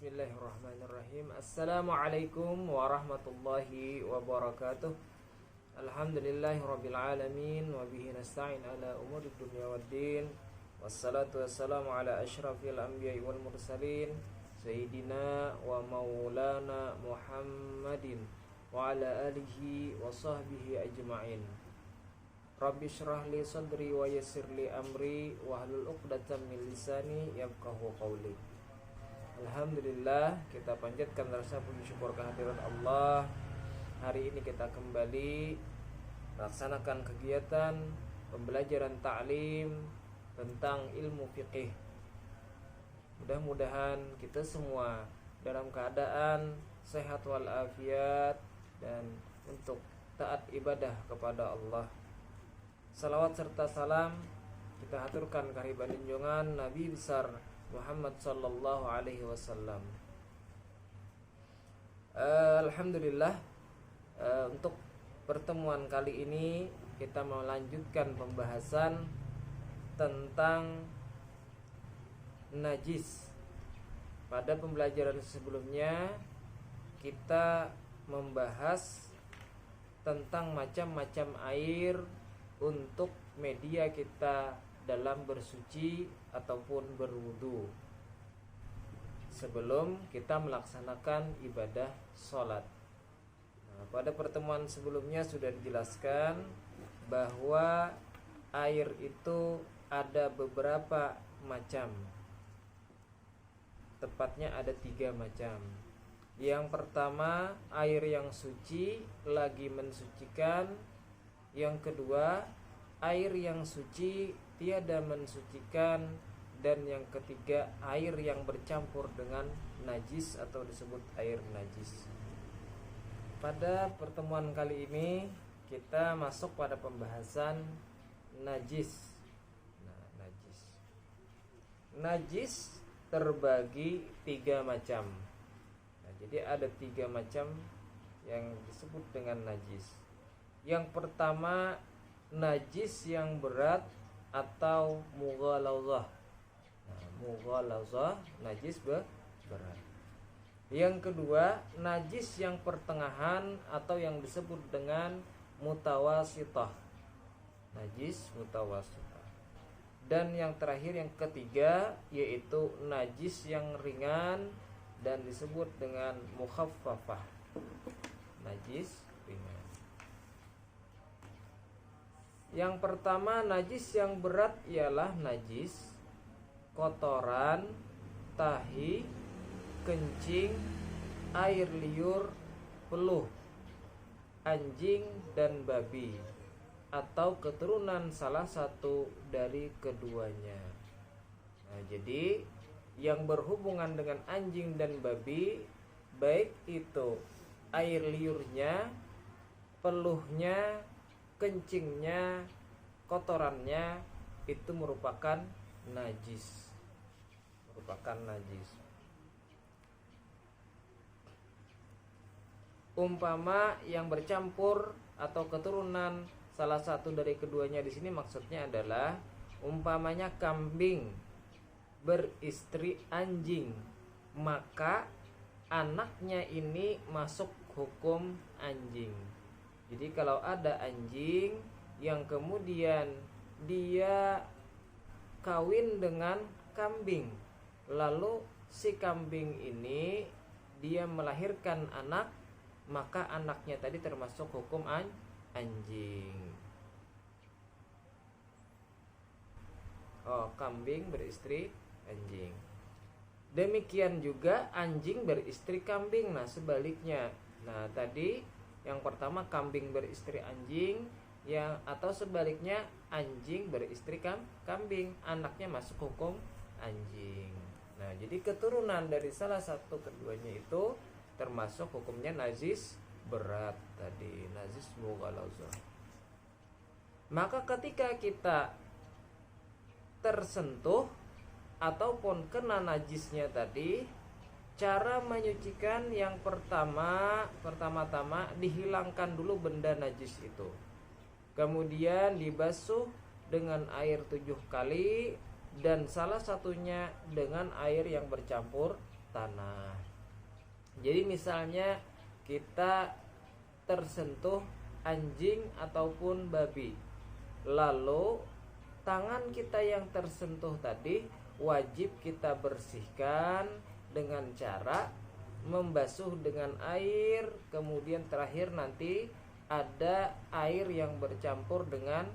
Bismillahirrahmanirrahim. Assalamualaikum warahmatullahi wabarakatuh. Alhamdulillahirabbil alamin wa bihi nasta'in ala umuri dunya waddin. Wassalatu wassalamu ala asyrafil anbiya'i wal mursalin sayyidina wa maulana Muhammadin wa ala alihi wa sahbihi ajma'in. Rabbi syrah li sadri wa yassir li amri wa hlul 'uqdatam min lisani yafqahu qawli. Alhamdulillah, kita panjatkan rasa puji syukur kehadirat Allah. Hari ini kita kembali melaksanakan kegiatan pembelajaran ta'lim tentang ilmu fiqih. Mudah-mudahan kita semua dalam keadaan sehat walafiat dan untuk taat ibadah kepada Allah. Salawat serta salam kita haturkan kehadirat junjungan Nabi besar Muhammad sallallahu alaihi wasallam. Alhamdulillah, untuk pertemuan kali ini kita melanjutkan pembahasan tentang najis. Pada pembelajaran sebelumnya kita membahas tentang macam-macam air untuk media kita dalam bersuci ataupun berwudu sebelum kita melaksanakan ibadah sholat. Nah, pada pertemuan sebelumnya sudah dijelaskan bahwa air itu ada beberapa macam. Tepatnya ada 3 macam. Yang pertama, air yang suci lagi mensucikan. Yang kedua, air yang suci tiada mensucikan. Dan yang ketiga, air yang bercampur dengan najis atau disebut air najis. Pada pertemuan kali ini kita masuk pada pembahasan najis. Nah, najis terbagi 3 macam. Nah, jadi ada 3 macam yang disebut dengan najis. Yang pertama, najis yang berat atau mughalazah. Nah, mughalazah najis berat. Yang kedua, najis yang pertengahan atau yang disebut dengan mutawasithah. Najis mutawasithah. Dan yang terakhir, yang ketiga, yaitu najis yang ringan dan disebut dengan mukhaffafah. Najis ringan. Yang pertama, najis yang berat ialah najis kotoran, tahi, kencing, air liur, peluh, anjing dan babi atau keturunan salah satu dari keduanya. Nah, jadi yang berhubungan dengan anjing dan babi, baik itu air liurnya, peluhnya, kencingnya, kotorannya, itu merupakan najis. Umpama yang bercampur atau keturunan salah satu dari keduanya di sini maksudnya adalah umpamanya kambing beristri anjing, maka anaknya ini masuk hukum anjing. Jadi kalau ada anjing yang kemudian dia kawin dengan kambing, lalu si kambing ini dia melahirkan anak, maka anaknya tadi termasuk hukum anjing. Kambing beristri anjing. Demikian juga anjing beristri kambing. Nah, sebaliknya. Nah, tadi yang pertama kambing beristri anjing, yang atau sebaliknya anjing beristri kambing, anaknya masuk hukum anjing. Nah, jadi keturunan dari salah satu keduanya itu termasuk hukumnya najis berat tadi, najis mughalazah. Maka ketika kita tersentuh ataupun kena najisnya tadi, cara menyucikan yang pertama-tama dihilangkan dulu benda najis itu. Kemudian dibasuh dengan air 7 kali dan salah satunya dengan air yang bercampur tanah. Jadi misalnya kita tersentuh anjing ataupun babi, lalu tangan kita yang tersentuh tadi wajib kita bersihkan dengan cara membasuh dengan air, kemudian terakhir nanti ada air yang bercampur dengan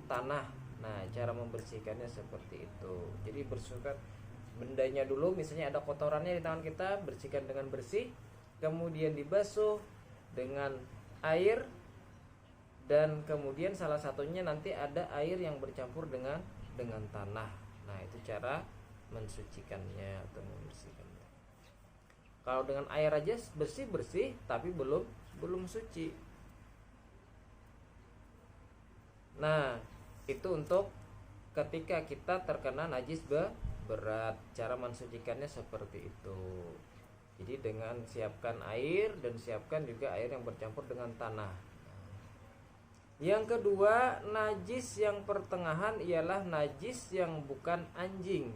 tanah. Nah, cara membersihkannya seperti itu. Jadi bersihkan bendanya dulu, misalnya ada kotorannya di tangan kita, bersihkan dengan bersih, kemudian dibasuh dengan air, dan kemudian salah satunya nanti ada air yang bercampur dengan tanah. Nah, itu cara mensucikannya atau membersihkannya. Kalau dengan air aja bersih tapi belum suci. Nah, itu untuk ketika kita terkena najis berat, cara mensucikannya seperti itu. Jadi dengan siapkan air dan siapkan juga air yang bercampur dengan tanah. Yang kedua, najis yang pertengahan ialah najis yang bukan anjing,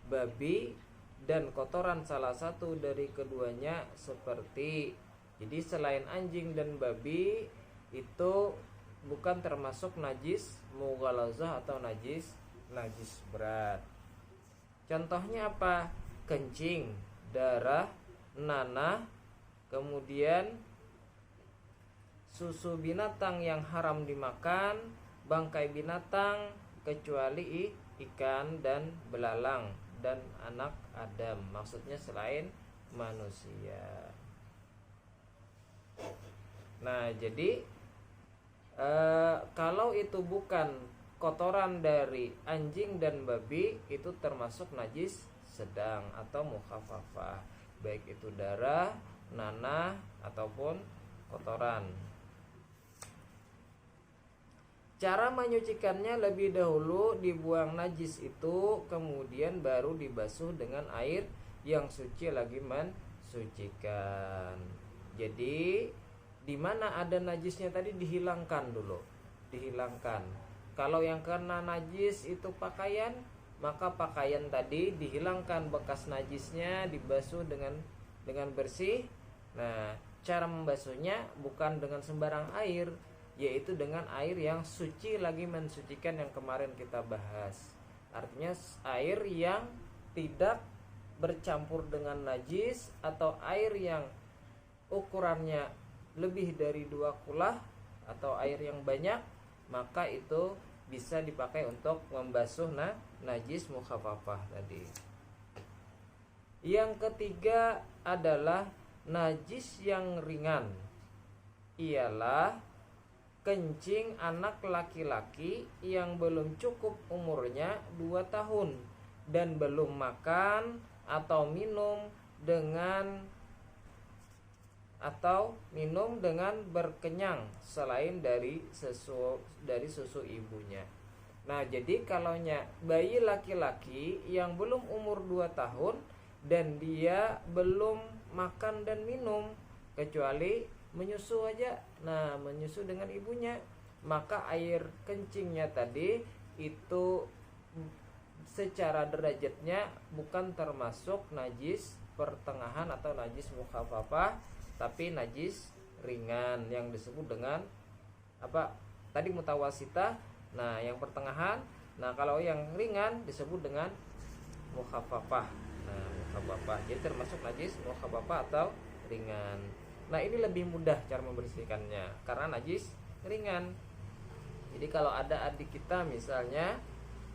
babi, dan kotoran salah satu dari keduanya seperti. Jadi selain anjing dan babi itu bukan termasuk najis mughalazah atau najis berat. Contohnya apa? Kencing, darah, nanah, kemudian susu binatang yang haram dimakan, bangkai binatang kecuali ikan dan belalang dan anak Adam. Maksudnya selain manusia. Nah, jadi kalau itu bukan kotoran dari anjing dan babi, itu termasuk najis sedang atau mukhafafah, baik itu darah, nanah ataupun kotoran. Cara menyucikannya, lebih dahulu dibuang najis itu, kemudian baru dibasuh dengan air yang suci lagi mensucikan. Jadi di mana ada najisnya tadi dihilangkan dulu, dihilangkan. Kalau yang kena najis itu pakaian, maka pakaian tadi dihilangkan bekas najisnya, dibasuh dengan bersih. Nah, cara membasuhnya bukan dengan sembarang air, yaitu dengan air yang suci lagi mensucikan yang kemarin kita bahas. Artinya air yang tidak bercampur dengan najis atau air yang ukurannya lebih dari 2 kulah atau air yang banyak, maka itu bisa dipakai untuk membasuh najis mukhafafah tadi. Yang ketiga adalah najis yang ringan, ialah kencing anak laki-laki yang belum cukup umurnya 2 tahun dan belum makan atau minum dengan berkenyang selain dari susu ibunya. Nah, jadi kalaunya bayi laki-laki yang belum umur 2 tahun dan dia belum makan dan minum kecuali menyusu aja, nah menyusu dengan ibunya, maka air kencingnya tadi itu secara derajatnya bukan termasuk najis pertengahan atau najis mukhafafah, tapi najis ringan yang disebut dengan apa tadi, mutawasitah. Nah, yang pertengahan. Nah, kalau yang ringan disebut dengan mukhafafah. Nah, mukhafafah jadi termasuk najis mukhafafah atau ringan. Nah, ini lebih mudah cara membersihkannya karena najis ringan. Jadi kalau ada adik kita misalnya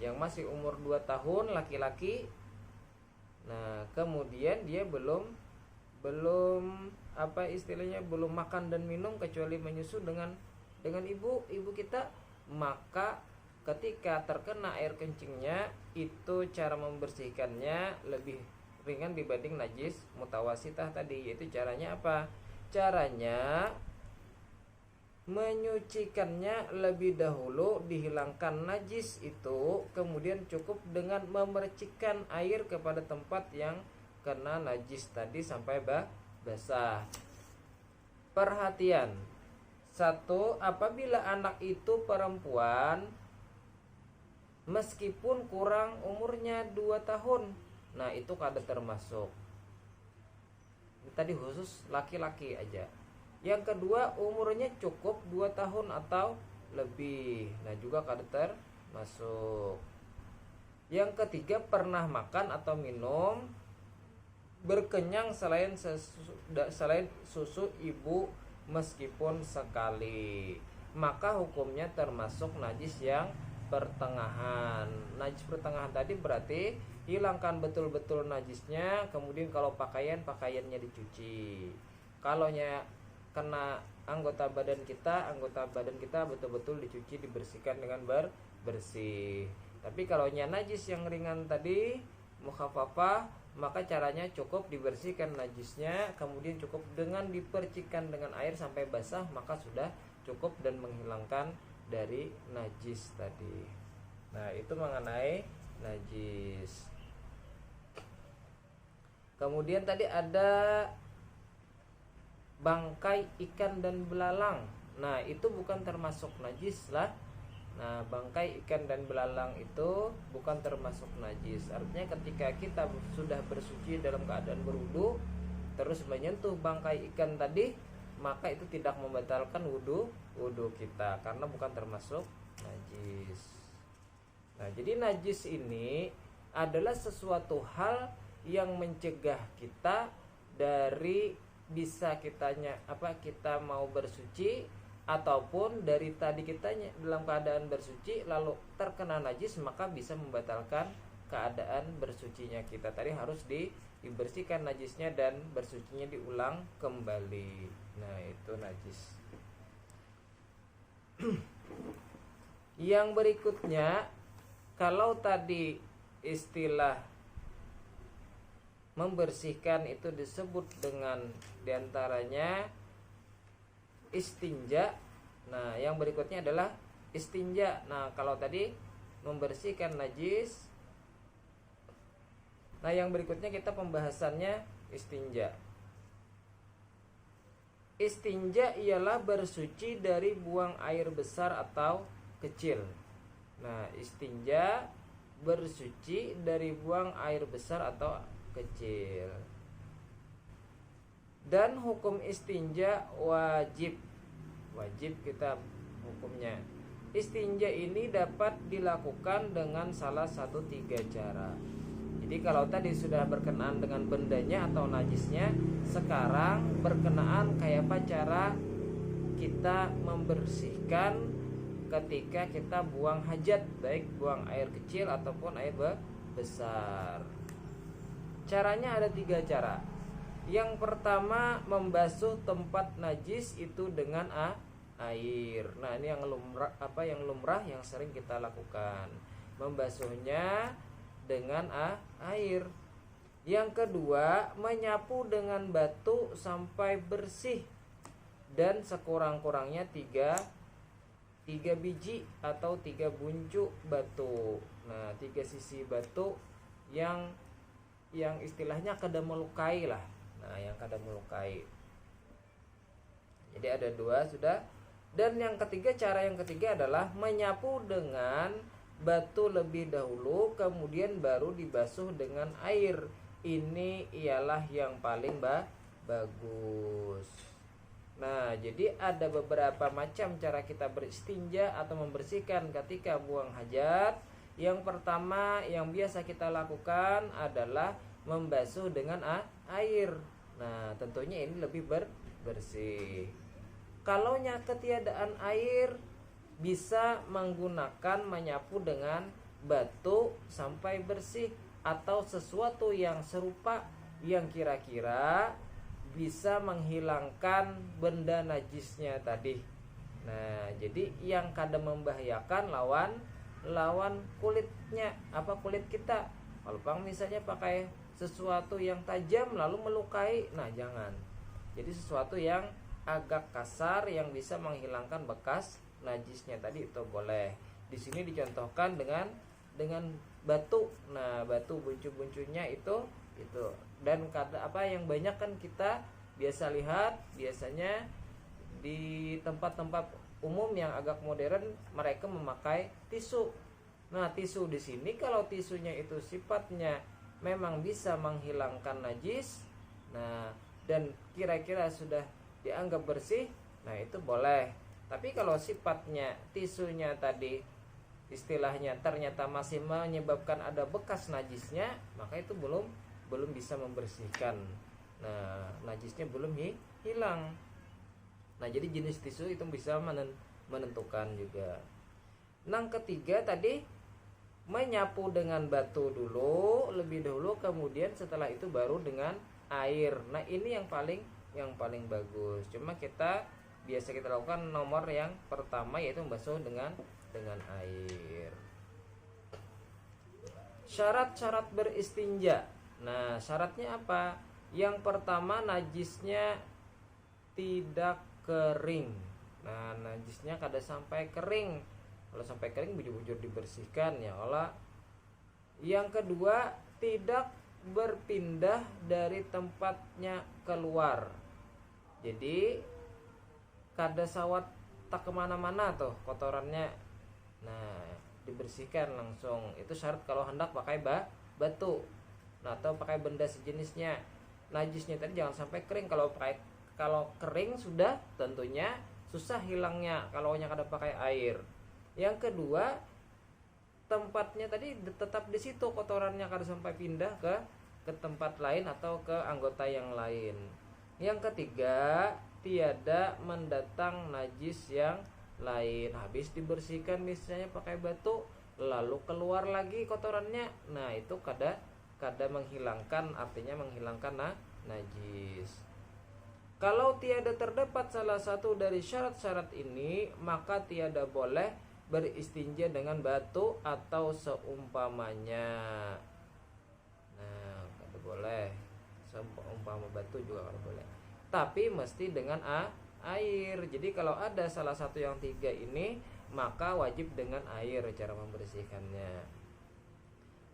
yang masih umur 2 tahun laki-laki, nah kemudian dia belum belum makan dan minum kecuali menyusu dengan ibu kita, maka ketika terkena air kencingnya itu cara membersihkannya lebih ringan dibanding najis mutawasitah tadi. Yaitu caranya apa? Caranya menyucikannya lebih dahulu, dihilangkan najis itu, kemudian cukup dengan memercikkan air kepada tempat yang kena najis tadi sampai basah. Perhatian. 1. Apabila anak itu perempuan meskipun kurang umurnya 2 tahun. Nah itu kada termasuk. Tadi khusus laki-laki aja. Yang kedua, umurnya cukup 2 tahun atau lebih. Nah juga kada termasuk. Yang ketiga, pernah makan atau minum berkenyang selain susu ibu meskipun sekali, maka hukumnya termasuk najis yang pertengahan. Najis pertengahan tadi berarti hilangkan betul-betul najisnya, kemudian kalau pakaiannya dicuci. Kalau kena anggota badan kita betul-betul dicuci, dibersihkan dengan bersih. Tapi kalau najis yang ringan tadi mukhafafah, maka caranya cukup dibersihkan najisnya, kemudian cukup dengan dipercikan dengan air sampai basah, maka sudah cukup dan menghilangkan dari najis tadi. Nah itu mengenai najis. Kemudian tadi ada bangkai ikan dan belalang. Nah itu bukan termasuk najis lah. Nah bangkai ikan dan belalang itu bukan termasuk najis. Artinya ketika kita sudah bersuci dalam keadaan berwudu terus menyentuh bangkai ikan tadi, maka itu tidak membatalkan wudu kita karena bukan termasuk najis. Nah jadi najis ini adalah sesuatu hal yang mencegah kita dari bisa kita mau bersuci, ataupun dari tadi kita dalam keadaan bersuci lalu terkena najis, maka bisa membatalkan keadaan bersucinya kita. Tadi harus dibersihkan najisnya dan bersucinya diulang kembali. Nah itu najis. Yang berikutnya, kalau tadi istilah membersihkan itu disebut dengan diantaranya istinja. Nah yang berikutnya adalah istinja. Nah kalau tadi membersihkan najis, nah yang berikutnya kita pembahasannya istinja. Istinja ialah bersuci dari buang air besar atau kecil. Nah istinja bersuci dari buang air besar atau kecil. Dan hukum istinja wajib kita hukumnya. Istinja ini dapat dilakukan dengan salah satu 3 cara. Jadi kalau tadi sudah berkenaan dengan bendanya atau najisnya, sekarang berkenaan kayak apa cara kita membersihkan ketika kita buang hajat, baik buang air kecil ataupun air besar. Caranya ada 3 cara. Yang pertama, membasuh tempat najis itu dengan air. Nah ini yang lumrah yang sering kita lakukan, membasuhnya dengan air. Yang kedua, menyapu dengan batu sampai bersih dan sekurang-kurangnya 3 biji atau 3 buncuk batu. Nah 3 sisi batu yang istilahnya kada melukai lah. Nah yang kada melukai. Jadi ada 2 sudah. Dan cara yang ketiga adalah menyapu dengan batu lebih dahulu, kemudian baru dibasuh dengan air. Ini ialah yang paling bagus. Nah jadi ada beberapa macam cara kita beristinja atau membersihkan ketika buang hajat. Yang pertama yang biasa kita lakukan adalah membasuh dengan air. Nah tentunya ini lebih bersih. Kalau ketiadaan air, bisa menggunakan menyapu dengan batu sampai bersih atau sesuatu yang serupa yang kira-kira bisa menghilangkan benda najisnya tadi. Nah jadi yang kada membahayakan lawan kulitnya, kulit kita. Kalau misalnya pakai sesuatu yang tajam lalu melukai, nah jangan. Jadi sesuatu yang agak kasar yang bisa menghilangkan bekas najisnya tadi itu boleh. Di sini dicontohkan dengan batu. Nah batu buncu-buncunya itu dan yang banyak kan kita biasa lihat biasanya di tempat-tempat umum yang agak modern mereka memakai tisu. Nah tisu di sini kalau tisunya itu sifatnya memang bisa menghilangkan najis, nah dan kira-kira sudah dianggap bersih, nah itu boleh. Tapi kalau sifatnya tisunya tadi istilahnya ternyata masih menyebabkan ada bekas najisnya, maka itu belum bisa membersihkan. Nah, najisnya belum hilang. Nah, jadi jenis tisu itu bisa menentukan juga. Yang ketiga tadi menyapu dengan batu dulu lebih dahulu, kemudian setelah itu baru dengan air. Nah, ini yang paling bagus. Cuma biasa kita lakukan nomor yang pertama, yaitu membasuh dengan air. Syarat-syarat beristinja. Nah, syaratnya apa? Yang pertama, najisnya tidak kering. Nah, najisnya kada sampai kering. Kalau sampai kering bujur-bujur dibersihkan ya Allah. Yang kedua, tidak berpindah dari tempatnya keluar. Jadi kada sawat tak kemana-mana tuh kotorannya. Nah, dibersihkan langsung. Itu syarat kalau hendak pakai batu. Nah, atau pakai benda sejenisnya. Najisnya tadi jangan sampai kering. Kalau kering sudah tentunya susah hilangnya kalau hanya kada pakai air. Yang kedua, tempatnya tadi tetap di situ kotorannya, kada sampai pindah ke tempat lain atau ke anggota yang lain. Yang ketiga, tiada mendatang najis yang lain. Habis dibersihkan misalnya pakai batu, lalu keluar lagi kotorannya, nah itu kada menghilangkan, artinya menghilangkan najis. Kalau tiada terdapat salah satu dari syarat-syarat ini, maka tiada boleh beristinja dengan batu atau seumpamanya. Nah, kada boleh. Seumpama batu juga kada boleh. Tapi mesti dengan air. Jadi kalau ada salah satu yang tiga ini, maka wajib dengan air cara membersihkannya.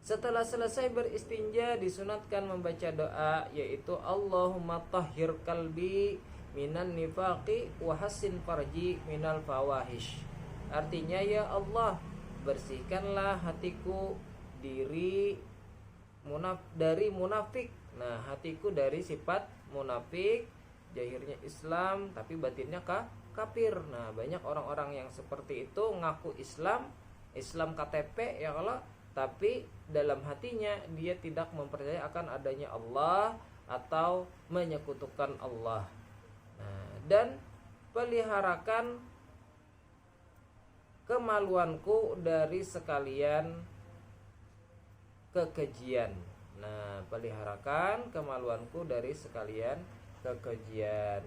Setelah selesai beristinja, disunatkan membaca doa, yaitu Allahumma tahhir qalbi minan nifaqi wa hassin farji minal fawahish. Artinya, ya Allah, bersihkanlah hatiku dari munafik. Nah, hatiku dari sifat munafik, zahirnya Islam tapi batinnya kafir. Nah, banyak orang-orang yang seperti itu ngaku Islam KTP ya Allah, tapi dalam hatinya dia tidak mempercayai akan adanya Allah atau menyekutukan Allah. Nah, dan peliharakan kemaluanku dari sekalian kekejian. Nah, peliharakan kemaluanku dari sekalian kekejian.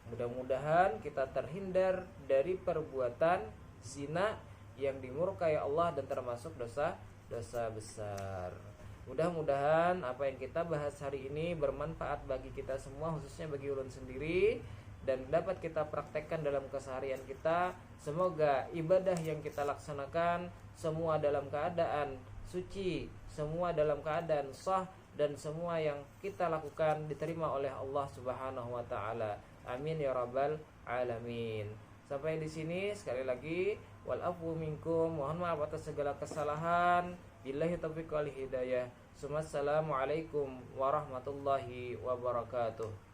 Mudah-mudahan kita terhindar dari perbuatan zina yang dimurkai Allah dan termasuk dosa besar. Mudah-mudahan apa yang kita bahas hari ini bermanfaat bagi kita semua, khususnya bagi ulun sendiri, dan dapat kita praktekkan dalam keseharian kita. Semoga ibadah yang kita laksanakan semua dalam keadaan suci, semua dalam keadaan sah, dan semua yang kita lakukan diterima oleh Allah Subhanahu wa taala. Amin ya rabbal alamin. Sampai di sini sekali lagi, wal afu minkum, mohon maaf atas segala kesalahan. Billahi taufiq wal hidayah. Assalamualaikum warahmatullahi wabarakatuh.